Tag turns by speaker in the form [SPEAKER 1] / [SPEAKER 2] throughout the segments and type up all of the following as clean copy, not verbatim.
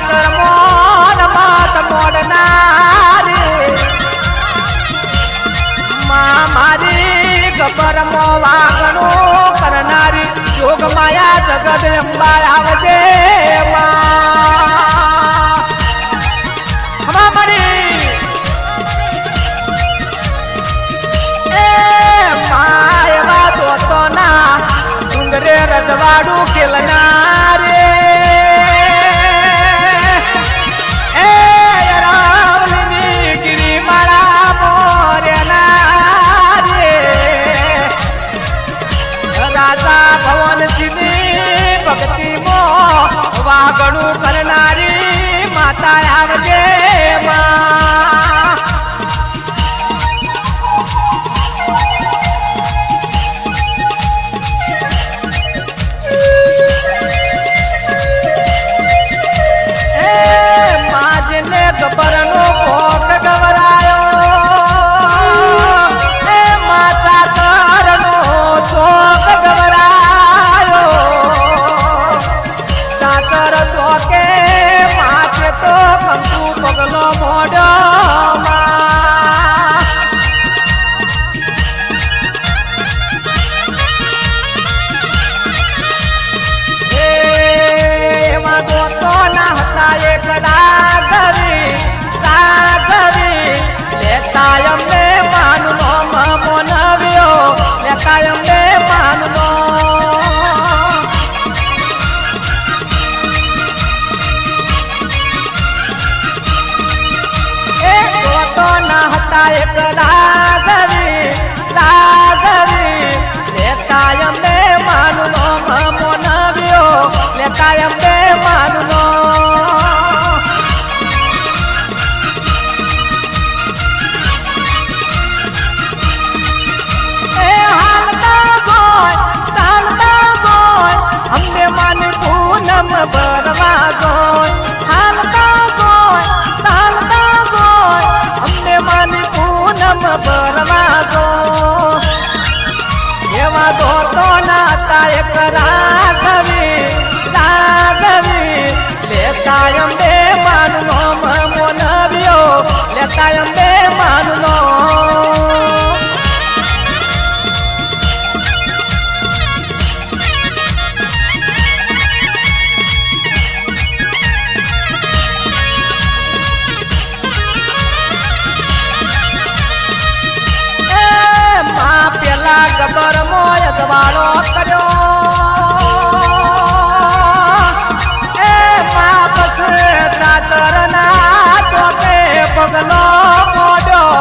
[SPEAKER 1] ચાતર મોન માત મોડનારી મારી ગબર મો વાગણું કરનારી યોગ માયા જગત અંબા આવજે ડુંગરે રજવાડું કેલનારે ભક્તિ મો વાગણું કરનારી માતા આવજે માજને ગબરનો ભોગ ગવરાયો એ માતા કરનો ચોક ગવરાયો ચાતર ચોકે માથે તો કંકુ પગલો મોડો કાયમ ને માનલો મનવ્યો ને કાયમ ને માનલો એ તો ના હતા એક રાગવી ને કાયમ ને માનલો મનવ્યો ને કાયમ ને માનલો બરવા ગોય હાલતા ગોય ચાલતા ગોય અમને માની પૂનમ બરવા ગો એવા દોતો નાતા એક રાગવી લેતા અંબે માનલો મોનવ્યો લેતા અંબે માનલો ગબર મોય દવાળો કર્યો એ માપ ચાતર ના ચોકે પગલો મોડ્યો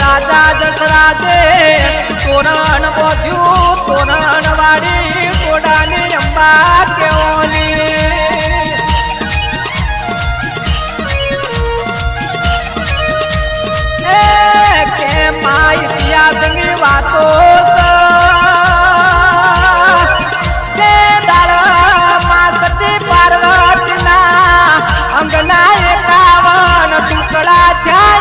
[SPEAKER 1] રાજા જસરાજે તોરણ બોધ્યું તોરણ વાડી કોડાની અંબા કેઓલી ઇતિહાસની વાતો સતી પાર્વતીના અંગના 51 ટુકડા થયા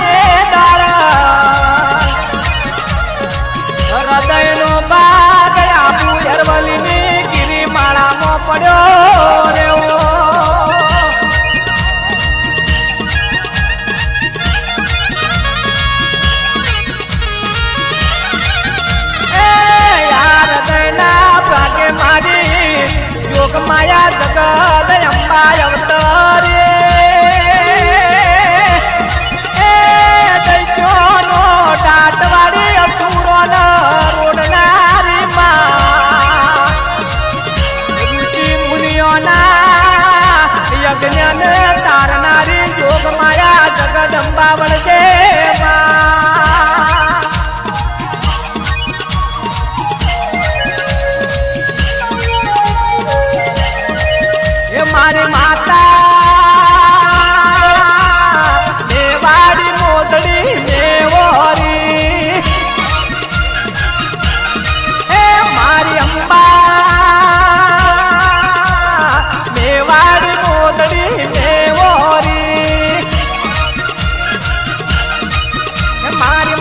[SPEAKER 1] હૃદયનો બાગ આબુ અરવલ્લીની ગિરિમાળામાં પડ્યો રેવો યોગ માયા જગત અંબા અવતરે એ દૈત્યોનો ડાટવાડી અસુરોનો રોડનારી માં ઋષિ મુનિઓના યજ્ઞને તારનારી યોગ માયા જગદંબા વળજે મારી માતા દેવાડી મોદડી દેવોરી હે મારી અંબા દેવાડી મોદડી દેવોરી હે મારી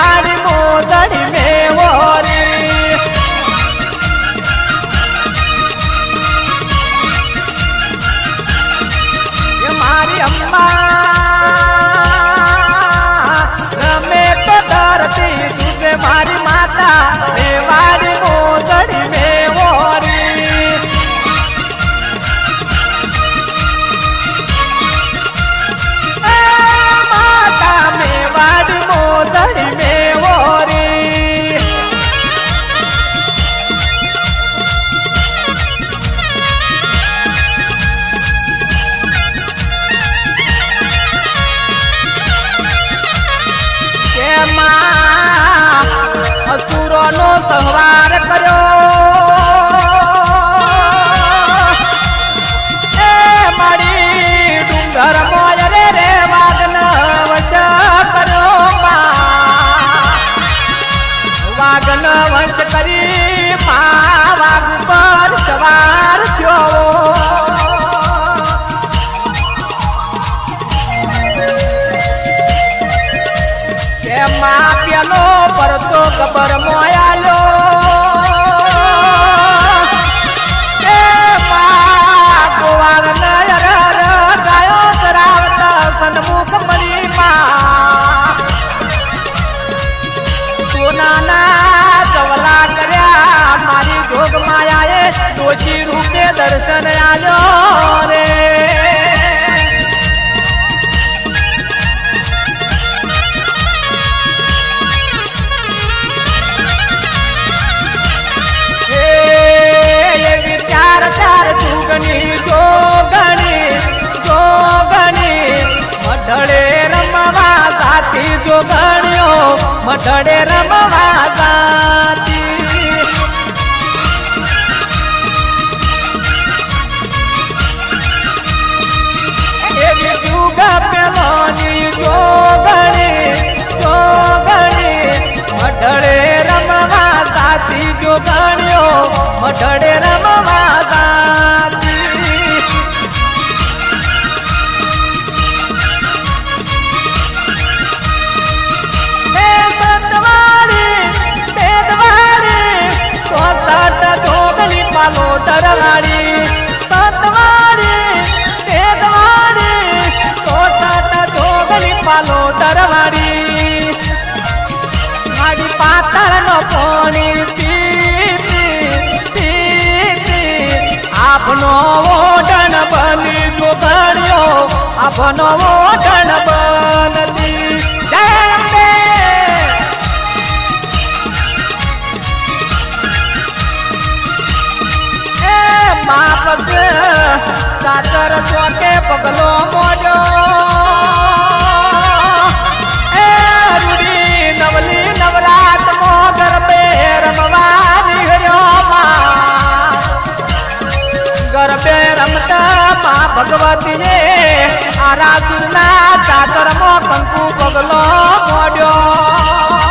[SPEAKER 1] મારી મોદડી મેવોરી મારી અમ્મા રમે તો ધરતી તુજે મારી માતા મેવાડી મોદડી મેવોરી માતા મેવાડી મોદડી મેવોરી અસુરોનો સંહાર કર્યો એ મારી ડુંગર મોય રે વાગન વશ કર્યો વાગન વશ કરી વાગ પર સવાર થયો એમાં પેલો પરતો ગબર મોયાલો એ ગોવાળ નયર ગાયો ધરાવતા સન્મુખ મળી સોનાના જવલા કર્યા મારી જોગ માયાએ દોષી રૂપે દર્શન આલ્યો રે મઢડે રમવા જાતી એવી જુગ પેલોની જોગણી મઢડે રમવા જાતી જોગણીઓ મઢડે રમવા જાતી પાલો દરવાડી સતવાડી તેદવાડી તો સાત જોગણી પાલો દરવાડી મારી પાતળનો પોણી તી આપનો ઓઢણ બની જોગણીઓ આપનો ઓઢણ બનતી માપસ સાચર ચોકે પગલો મોડ્યો એ રૂડી નવલી નવરાત મો ગરબે રમવા નીકળ્યો ગરબે રમતા મા ભગવતીએ આરાધના ચાદર મો કંકુ પગલો મોડ્યો